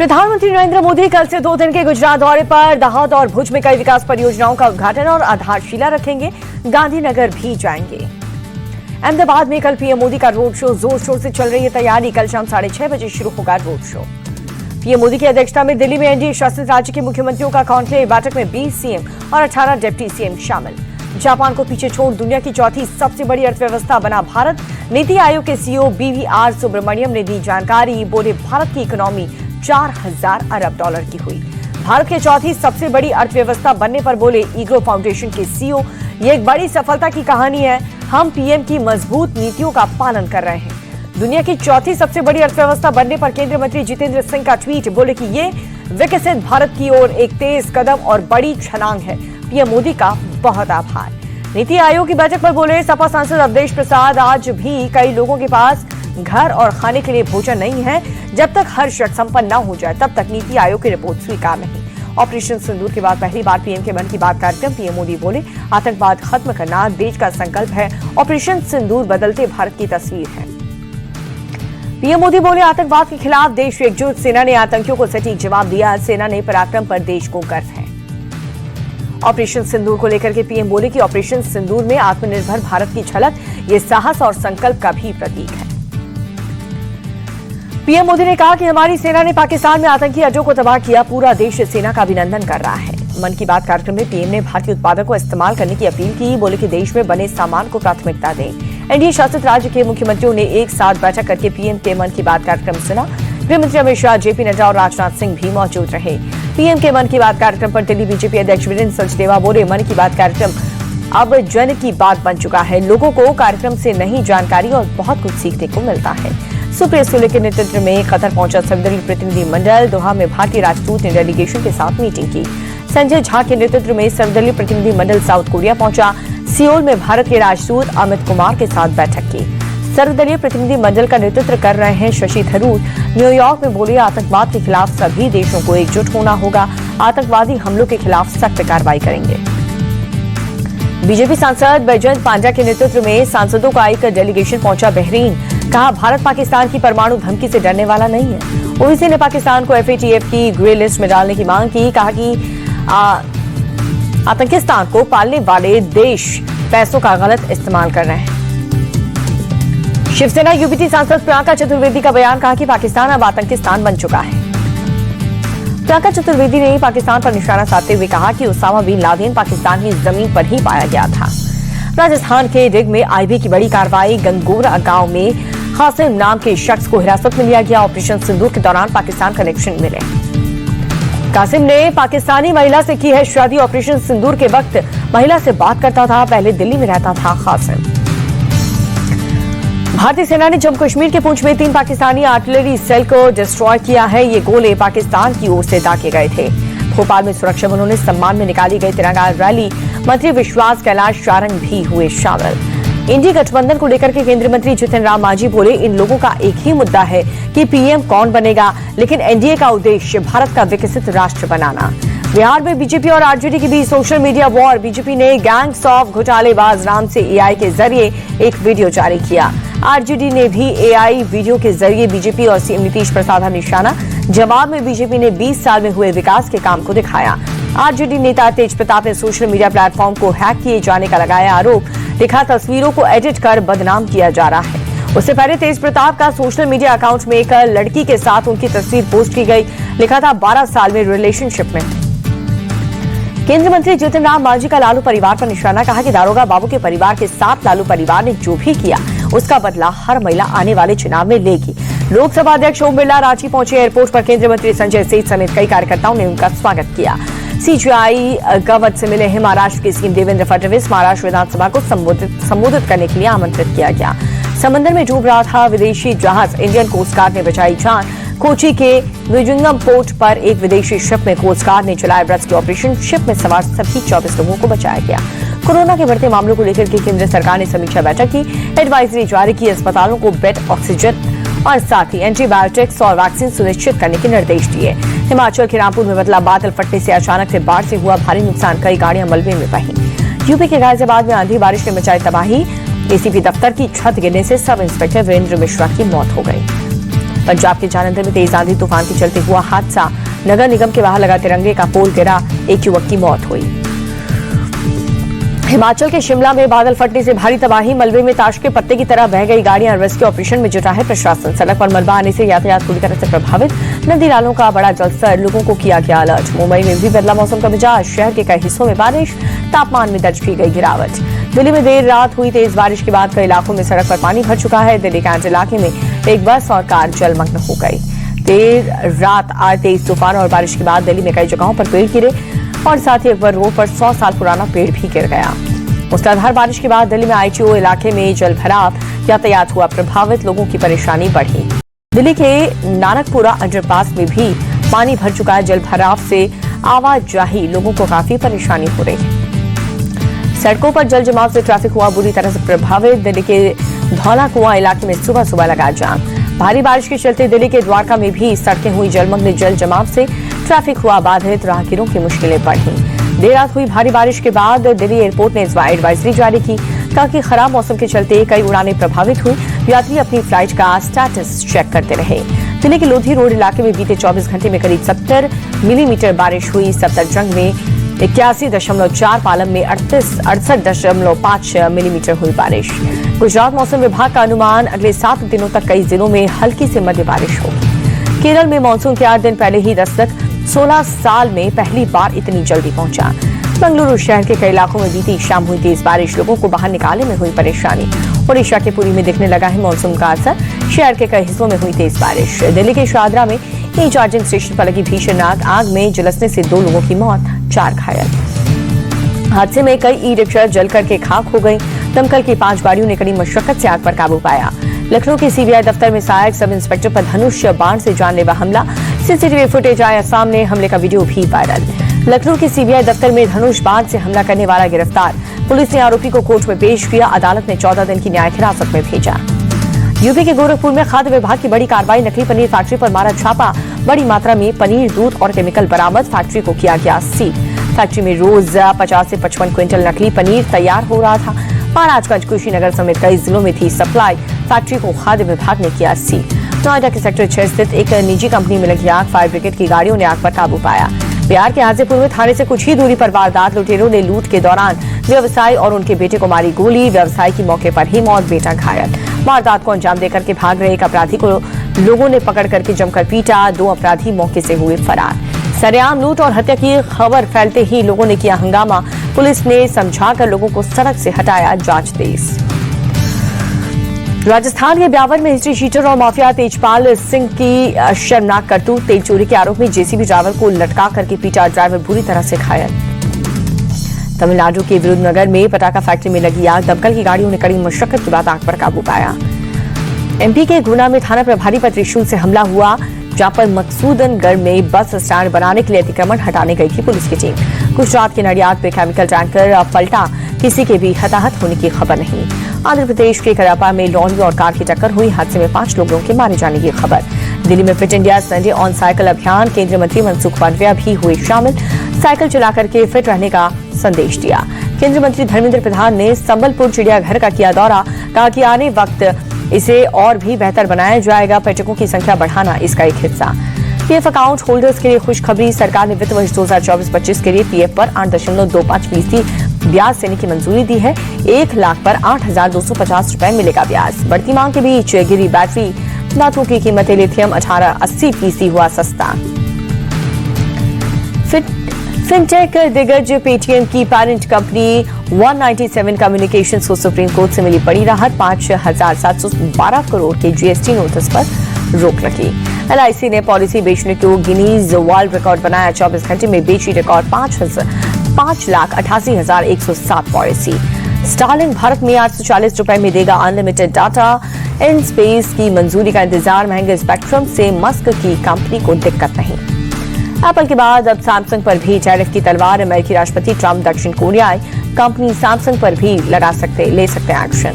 प्रधानमंत्री नरेंद्र मोदी कल से 2 दिन के गुजरात दौरे पर दाहोद और भुज में कई विकास परियोजनाओं का उद्घाटन और आधारशिला रखेंगे। गांधीनगर भी जाएंगे। अहमदाबाद में कल पीएम मोदी का रोड शो जोर शोर से चल रही है तैयारी। कल शाम 6:30 बजे शुरू होगा रोड शो। पीएम मोदी की अध्यक्षता में दिल्ली में एनडीए शासित राज्य के मुख्यमंत्रियों का कॉन्क्लेव। बैठक में 20 सीएम और 18 डिप्टी सीएम शामिल। जापान को पीछे छोड़ दुनिया की चौथी सबसे बड़ी अर्थव्यवस्था बना भारत। नीति आयोग के सीईओ बीवीआर सुब्रमण्यम ने दी जानकारी। बोले भारत की इकोनॉमी 4000 अरब डॉलर की हुई। भारत के चौथी सबसे बड़ी अर्थव्यवस्था बनने पर बोले ईग्रो फाउंडेशन के सीईओ, ये एक बड़ी सफलता की कहानी है। हम पीएम की मजबूत नीतियों का पालन कर रहे हैं। दुनिया की चौथी सबसे बड़ी अर्थव्यवस्था बनने पर केंद्रीय मंत्री जितेंद्र सिंह का ट्वीट। बोले कि ये विकसित भारत की ओर एक तेज कदम और बड़ी छलांग है। पीएम मोदी का बहुत आभार। नीति आयोग की बैठक पर बोले सपा सांसद अवधेश प्रसाद, आज भी कई लोगों के पास घर और खाने के लिए भोजन नहीं है। जब तक हर शर्त संपन्न न हो जाए तब तक नीति आयोग की रिपोर्ट स्वीकार नहीं। ऑपरेशन सिंदूर के बाद पहली बार पीएम के मन की बात कार्यक्रम। पीएम मोदी बोले आतंकवाद खत्म करना देश का संकल्प है। ऑपरेशन सिंदूर बदलते भारत की तस्वीर है। पीएम मोदी बोले आतंकवाद के खिलाफ देश एकजुट। सेना ने आतंकियों को सटीक जवाब दिया। सेना ने पराक्रम पर देश को गर्व है। ऑपरेशन सिंदूर को लेकर के पीएम बोले कि ऑपरेशन सिंदूर में आत्मनिर्भर भारत की झलक, ये साहस और संकल्प का भी प्रतीक है। पीएम मोदी ने कहा कि हमारी सेना ने पाकिस्तान में आतंकी अड्डों को तबाह किया। पूरा देश सेना का अभिनंदन कर रहा है। मन की बात कार्यक्रम में पीएम ने भारतीय उत्पादों को इस्तेमाल करने की अपील की। बोले कि देश में बने सामान को प्राथमिकता दें। एनडीए शासित राज्य के मुख्यमंत्रियों ने एक साथ बैठक करके पीएम के मन की बात कार्यक्रम सुना। गृहमंत्री अमित शाह, जेपी नड्डा और राजनाथ सिंह भी मौजूद रहे। पीएम के मन की बात कार्यक्रम पर दिल्ली बीजेपी अध्यक्ष वीरेंद्र सचदेवा बोले मन की बात कार्यक्रम अब जन की बात बन चुका है। लोगों को कार्यक्रम से नई जानकारी और बहुत कुछ सीखने को मिलता है। सुप्रिया सुले के नेतृत्व में कतर पहुंचा सर्वदलीय प्रतिनिधि मंडल। दोहा में भारतीय राजदूत ने डेलीगेशन के साथ मीटिंग की। संजय झा के नेतृत्व में सर्वदलीय प्रतिनिधि मंडल साउथ कोरिया पहुंचा। सियोल में भारत के राजदूत अमित कुमार के साथ बैठक की। सर्वदलीय प्रतिनिधि मंडल का नेतृत्व कर रहे हैं शशि थरूर। न्यूयॉर्क में बोले आतंकवाद के खिलाफ सभी देशों को एकजुट होना होगा। आतंकवादी हमलों के खिलाफ सख्त कार्रवाई करेंगे। बीजेपी सांसद बैजयंत पांड्या के नेतृत्व में सांसदों का एक डेलीगेशन पहुंचा बहरीन। कहा भारत पाकिस्तान की परमाणु धमकी से डरने वाला नहीं है। ओवैसी ने पाकिस्तान को एफएटीएफ की ग्रे लिस्ट में डालने की मांग की। कहा कि आतंकिस्तान को पालने वाले देश पैसों का गलत इस्तेमाल कर रहे हैं। शिवसेना यूपीटी सांसद प्रियंका चतुर्वेदी का बयान। कहा कि पाकिस्तान अब आतंकिस्तान बन चुका है। प्रियंका चतुर्वेदी ने पाकिस्तान पर निशाना साधते हुए कहा कि उसामा बिन लादेन पाकिस्तान की जमीन पर ही पाया गया था। राजस्थान के डिग में आईबी की बड़ी कार्रवाई। गंगोरा गांव में कासिम नाम के शख्स को हिरासत में लिया गया। ऑपरेशन सिंदूर के दौरान पाकिस्तान कनेक्शन मिले। कासिम ने पाकिस्तानी महिला से की है शादी। ऑपरेशन सिंदूर के वक्त महिला से बात करता था। पहले दिल्ली में रहता था कासिम। भारतीय सेना ने जम्मू कश्मीर के पुंछ में 3 पाकिस्तानी आर्टिलरी सेल को डिस्ट्रॉय किया है। ये गोले पाकिस्तान की ओर से दागे गए थे। भोपाल में सुरक्षा बलों ने सम्मान में निकाली गई तिरंगा रैली। मंत्री विश्वास कैलाश सारंग भी हुए शामिल। इंडी गठबंधन को लेकर के केंद्रीय मंत्री जितिन राम मांझी बोले इन लोगों का एक ही मुद्दा है कि पीएम कौन बनेगा, लेकिन एनडीए का उद्देश्य भारत का विकसित राष्ट्र बनाना। बिहार में बीजेपी और आरजेडी के बीच सोशल मीडिया वॉर। बीजेपी ने गैंग्स ऑफ घोटालेबाज नाम से एआई के जरिए एक वीडियो जारी किया। आरजेडी ने भी एआई वीडियो के जरिए बीजेपी और सीएम नीतीश पर साधा निशाना। जवाब में बीजेपी ने 20 साल में हुए विकास के काम को दिखाया। आरजेडी नेता तेज प्रताप ने सोशल मीडिया प्लेटफॉर्म को हैक किए जाने का लगाया आरोप। लिखा तस्वीरों को एडिट कर बदनाम किया जा रहा है। उससे पहले तेज प्रताप का सोशल मीडिया अकाउंट में एक लड़की के साथ उनकी तस्वीर पोस्ट की गई। लिखा था 12 साल में रिलेशनशिप में। केंद्रीय मंत्री जितिन राम मांझी का लालू परिवार पर निशाना। कहा कि दारोगा बाबू के परिवार के साथ लालू परिवार ने जो भी किया उसका बदला हर महिला आने वाले चुनाव में लेगी। लोकसभा अध्यक्ष ओम बिरला रांची पहुंचे। एयरपोर्ट पर केंद्रीय मंत्री संजय सेठ समेत कई कार्यकर्ताओं ने उनका स्वागत किया। सीजीआई गवत से मिले हैं महाराष्ट्र के सीएम देवेंद्र फडणवीस। महाराष्ट्र विधानसभा को संबोधित करने के लिए आमंत्रित किया गया। समंदर में डूब रहा था विदेशी जहाज। इंडियन कोस्ट गार्ड ने बचाई जान। कोची के विजुंगम पोर्ट पर एक विदेशी शिप में कोस्ट गार्ड ने चलाए रेस्क्यू ऑपरेशन। शिप में सवार सभी 24 लोगों को बचाया गया। कोरोना के बढ़ते मामलों को लेकर के केंद्र सरकार ने समीक्षा बैठक की। एडवाइजरी जारी की। अस्पतालों को बेड, ऑक्सीजन और साथ ही एंटीबायोटिक्स और वैक्सीन सुनिश्चित करने के निर्देश दिए। हिमाचल के रामपुर में बदला बादल फटने से अचानक से बाढ़ से हुआ भारी नुकसान। कई गाड़ियां मलबे में बहीं। यूपी के गाजियाबाद में आंधी बारिश ने मचाई तबाही। एसीपी दफ्तर की छत गिरने से सब इंस्पेक्टर वीरेंद्र मिश्रा की मौत हो गई। पंजाब के जालंधर में तेज आंधी तूफान के चलते हुआ हादसा, नगर निगम के बाहर लगा तिरंगे का पोल गिरा, एक युवक की मौत हुई। हिमाचल के शिमला में बादल फटने से भारी तबाही, मलबे में ताश के पत्ते की तरह बह गई गाड़ियां, रेस्क्यू ऑपरेशन में जुटा है प्रशासन। सड़क पर मलबा आने से यातायात पूरी तरह से प्रभावित, नदी नालों का बड़ा जलस्तर, लोगों को किया गया अलर्ट। मुंबई में भी बदला मौसम का मिजाज, शहर के कई हिस्सों में बारिश, तापमान में दर्ज की गई गिरावट। दिल्ली में देर रात हुई तेज बारिश के बाद कई इलाकों में सड़क पर पानी भर चुका है। दिल्ली कैंट इलाके में एक बस और कार जलमग्न हो गई। देर रात आए तेज तूफान और बारिश के बाद दिल्ली में कई जगहों पर पेड़ गिरे और साथ ही अकबर रोड पर 100 साल पुराना पेड़ भी गिर गया। मूसलाधार बारिश के बाद दिल्ली में आईटीओ इलाके में जल भराव, यातायात हुआ प्रभावित, लोगों की परेशानी बढ़ी। दिल्ली के नानकपुरा अंडरपास में भी पानी भर चुका है। जल भराव से आवाजाही, लोगों को काफी परेशानी हो रही है। सड़कों पर जल जमाव से ट्रैफिक हुआ बुरी तरह से प्रभावित। दिल्ली के धौला कुआं इलाके में सुबह सुबह लगा जाम। भारी बारिश के चलते दिल्ली के द्वारका में भी सड़कें हुई जलमग्न, जल जमाव से ट्रैफिक हुआ बाधित, राहगीरों की मुश्किलें बढ़ी। देर रात हुई भारी बारिश के बाद दिल्ली एयरपोर्ट ने एडवाइजरी जारी की ताकि खराब मौसम के चलते कई उड़ानें प्रभावित हुई। यात्री अपनी फ्लाइट का स्टेटस चेक करते रहे। दिल्ली के लोधी रोड इलाके में बीते 24 घंटे में करीब 70 मिलीमीटर बारिश हुई। सफदरजंग में 81.4, पालम में 68.5 मिलीमीटर हुई बारिश। गुजरात मौसम विभाग का अनुमान, अगले 7 दिनों तक कई जिलों में हल्की से मध्य बारिश होगी। केरल में मानसून के 8 दिन पहले ही दस्तक, 16 साल में पहली बार इतनी जल्दी पहुंचा। बेंगलुरु शहर के कई इलाकों में बीती शाम हुई तेज बारिश, लोगों को बाहर निकालने में हुई परेशानी। ओडिशा के पुरी में दिखने लगा है मानसून का असर, शहर के कई हिस्सों में हुई तेज बारिश। दिल्ली के शाहदरा में ई चार्जिंग स्टेशन पर लगी भीषण आग में झुलसने से 2 लोगों की मौत, 4 घायल। हादसे में कई ई रिक्शा जलकर के खाक हो गई। दमकल की 5 गाड़ियों ने कड़ी मशक्कत से आग पर काबू पाया। लखनऊ के सीबीआई दफ्तर में सहायक सब इंस्पेक्टर पर धनुष बाण से जानलेवा हमला, सीसीटीवी फुटेज आया सामने, हमले का वीडियो भी वायरल। लखनऊ के सीबीआई दफ्तर में धनुष बाण से हमला करने वाला गिरफ्तार, पुलिस ने आरोपी को कोर्ट में पेश किया, अदालत ने 14 दिन की न्यायिक हिरासत में भेजा। यूपी के गोरखपुर में खाद्य विभाग की बड़ी कार्रवाई, नकली पनीर फैक्ट्री पर मारा छापा, बड़ी मात्रा में पनीर, दूध और केमिकल बरामद, फैक्ट्री को किया गया सील। फैक्ट्री में रोज 50 से 55 क्विंटल नकली पनीर तैयार हो रहा था। महाराजगंज, कुशीनगर समेत कई जिलों में थी सप्लाई, फैक्ट्री को खाद्य विभाग ने किया सील। नोएडा के सेक्टर 6 स्थित एक निजी कंपनी में लगी आग, फायर ब्रिगेड की गाड़ियों ने आग पर काबू पाया। बिहार के हाजीपुर में थाने से कुछ ही दूरी पर वारदात, लुटेरों ने लूट के दौरान व्यवसायी और उनके बेटे को मारी गोली, व्यवसायी की मौके पर ही मौत, बेटा घायल। वारदात को अंजाम देकर के भाग रहे एक अपराधी को लोगों ने पकड़ करके जमकर पीटा, 2 अपराधी मौके से हुए फरार। सरेआम लूट और हत्या की खबर फैलते ही लोगों ने किया हंगामा, पुलिस ने समझाकर लोगों को सड़क से हटाया, जांच तेज। राजस्थान के ब्यावर में हिस्ट्री शीटर और माफिया तेजपाल सिंह की शर्मनाक करतूत, तेल चोरी के आरोप में जेसीबी ड्राइवर को लटका करके पीटा, ड्राइवर बुरी तरह से घायल। तमिलनाडु के विरुद्धनगर में पटाखा फैक्ट्री में लगी आग, दमकल की गाड़ियों ने कड़ी मशक्कत के बाद आग पर काबू पाया। एमपी के गुना में थाना प्रभारी पर त्रिशूल से हमला हुआ, जहां पर मकसूदनगढ़ में बस स्टैंड बनाने के लिए अतिक्रमण हटाने गई थी पुलिस की टीम। गुजरात के नडियाद पे केमिकल टैंकर पलटा, किसी के भी हताहत होने की खबर नहीं। आंध्र प्रदेश के करापा में लॉरी और कार की टक्कर हुई, हादसे में 5 लोगों के मारे जाने की खबर। दिल्ली में fit India Sunday on cycle अभियान, केंद्रीय मंत्री मनसुख मांडविया भी हुए शामिल, साइकिल चलाकर के फिट रहने का संदेश दिया। केंद्रीय मंत्री धर्मेंद्र प्रधान ने संबलपुर चिड़ियाघर का किया दौरा, कहा कि आने वक्त इसे और भी बेहतर बनाया जाएगा, पर्यटकों की संख्या बढ़ाना इसका एक हिस्सा। पीएफ अकाउंट होल्डर्स के लिए खुशखबरी, सरकार ने वित्त वर्ष 2024-25 के लिए पीएफ पर 8.25% ब्याज देने की मंजूरी दी है। 1 लाख पर 8,250 रुपए मिलेगा ब्याज। बढ़ती मांग के बीच गिरी बैटरी, धातुओं की कीमतें, लिथियम 1880 हुआ सस्ता। फिनटेक दिग्गज पेटीएम की पेरेंट कंपनी 197 कम्युनिकेशंस को सुप्रीम कोर्ट से मिली बड़ी राहत, 5,712 करोड़ के जीएसटी नोटिस पर रोक लगी। एलआईसी ने पॉलिसी बेचने को गिनीज वर्ल्ड रिकॉर्ड बनाया, 24 घंटे में बेची रिकॉर्ड 5,88,107 पॉलिसी। स्टारलिंक भारत में 840 रुपए में देगा अनलिमिटेड डाटा, इन स्पेस की मंजूरी का इंतजार, महंगे स्पेक्ट्रम से मस्क की कंपनी को दिक्कत नहीं। एप्पल के बाद अब सैमसंग पर भी टैरिफ की तलवार, अमेरिकी राष्ट्रपति ट्रंप दक्षिण कोरियाई कंपनी सैमसंग पर भी ले सकते हैं एक्शन।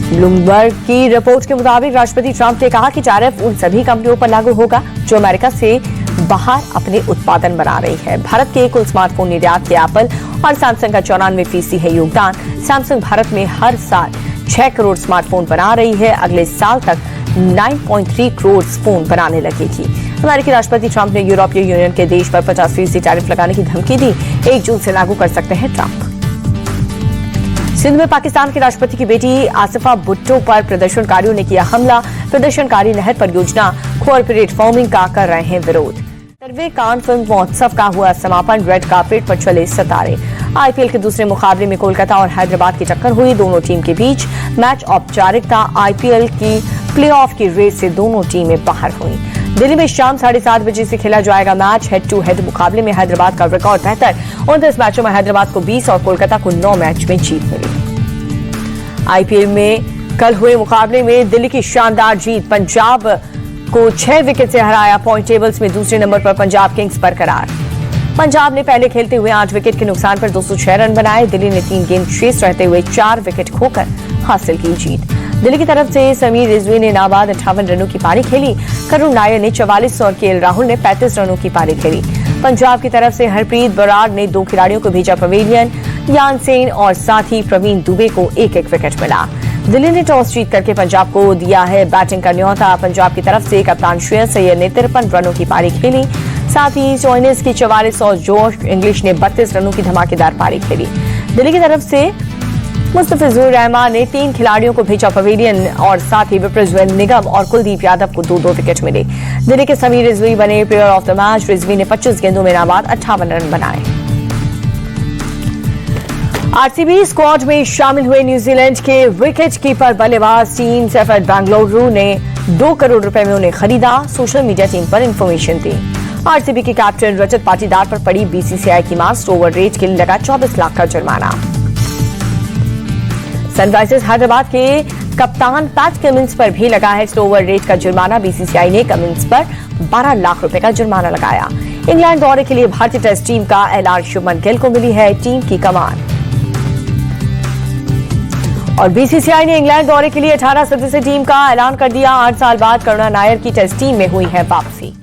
ब्लूमबर्ग की रिपोर्ट के मुताबिक राष्ट्रपति ट्रंप ने कहा कि टैरिफ उन सभी कंपनियों पर लागू होगा जो अमेरिका से बाहर अपने उत्पादन बना रही है। भारत के कुल स्मार्टफोन निर्यात के एप्पल और सैमसंग का 94% है योगदान। सैमसंग भारत में हर साल 6 करोड़ स्मार्टफोन बना रही है, अगले साल तक 9.3 करोड़ फोन बनाने लगी थी। अमेरिकी राष्ट्रपति ट्रंप ने यूरोपीय यूनियन के देश पर 50% टैरिफ लगाने की धमकी दी। 1 जून से लागू कर सकते हैं ट्रंप। सिंध में पाकिस्तान के राष्ट्रपति की बेटी आसिफा भुट्टो पर प्रदर्शनकारियों ने किया हमला। प्रदर्शनकारी नहर परियोजना कॉर्पोरेट फार्मिंग का कर रहे हैं विरोध। 17वें कान फिल्म महोत्सव का हुआ समापन। रेड कार्पेट पर चले सितारे। आईपीएल के दूसरे मुकाबले में कोलकाता और हैदराबाद की टक्कर हुई। दोनों टीम के बीच मैच औपचारिकता। आईपीएल की प्लेऑफ की रेस से दोनों टीमें बाहर हुई। दिल्ली में शाम 7:30 बजे से खेला जाएगा मैच। हेड टू हेड मुकाबले में हैदराबाद का रिकॉर्ड बेहतर। 29 मैचों में हैदराबाद को 20 और कोलकाता को 9 मैच में जीत मिली। आईपीएल में कल हुए मुकाबले में दिल्ली की शानदार जीत। पंजाब को 6 विकेट से हराया। पॉइंट टेबल्स में दूसरे नंबर पर पंजाब किंग्स बरकरार। पंजाब ने पहले खेलते हुए 8 विकेट के नुकसान पर 206 रन बनाए। दिल्ली ने 3 गेंद शेष रहते हुए 4 विकेट खोकर हासिल की जीत। दिल्ली की तरफ से समीर रिजवी ने नाबाद 58 रनों की पारी खेली। करुण नायर ने 44 और केएल राहुल ने 35 रनों की पारी खेली। पंजाब की तरफ से हरप्रीत बराड़ ने 2 खिलाड़ियों को भेजा पवेलियन। यान सेन और साथ ही प्रवीण दुबे को 1-1 विकेट मिला। दिल्ली ने टॉस जीत करके पंजाब को दिया है बैटिंग का न्योता। पंजाब की तरफ से कप्तान श्रेयस अय्यर ने 53 रनों की पारी खेली। साथ ही चौइनिस की 44 और जोश इंग्लिश ने 32 रनों की धमाकेदार पारी खेली। दिल्ली की तरफ से मुस्तफिजुर रहमान ने 3 खिलाड़ियों को भेजा पवेलियन और साथ ही विप्रेजवेल निगम और कुलदीप यादव को 2-2 विकेट मिले। दिल्ली के समीर रिजवी बने player of the match. Rizvi ने 25 गेंदों में नाबाद 58 रन बनाए। आरसीबी स्क्वाड में शामिल हुए न्यूजीलैंड के विकेट कीपर बल्लेबाज टीम सेफर्ड बेंगलुरु ने 2 करोड़ रुपए में उन्हें खरीदा। सोशल मीडिया टीम पर इंफॉर्मेशन दी। आरसीबी के कैप्टन रजत पाटीदार पर पड़ी बीसीसीआई की मास्ट ओवर रेट के लिए लगा 24 लाख का जुर्माना। सनराइजर्स हैदराबाद के कप्तान पैट कमिंस पर भी लगा है स्लो ओवर रेट का जुर्माना। बीसीसीआई ने कमिंस पर 12 लाख रुपए का जुर्माना लगाया। इंग्लैंड दौरे के लिए भारतीय टेस्ट टीम का ऐलान। शुभमन गिल को मिली है टीम की कमान। और बीसीसीआई ने इंग्लैंड दौरे के लिए 18 सदस्यीय टीम का ऐलान कर दिया। 8 साल बाद करुणा नायर की टेस्ट टीम में हुई है वापसी।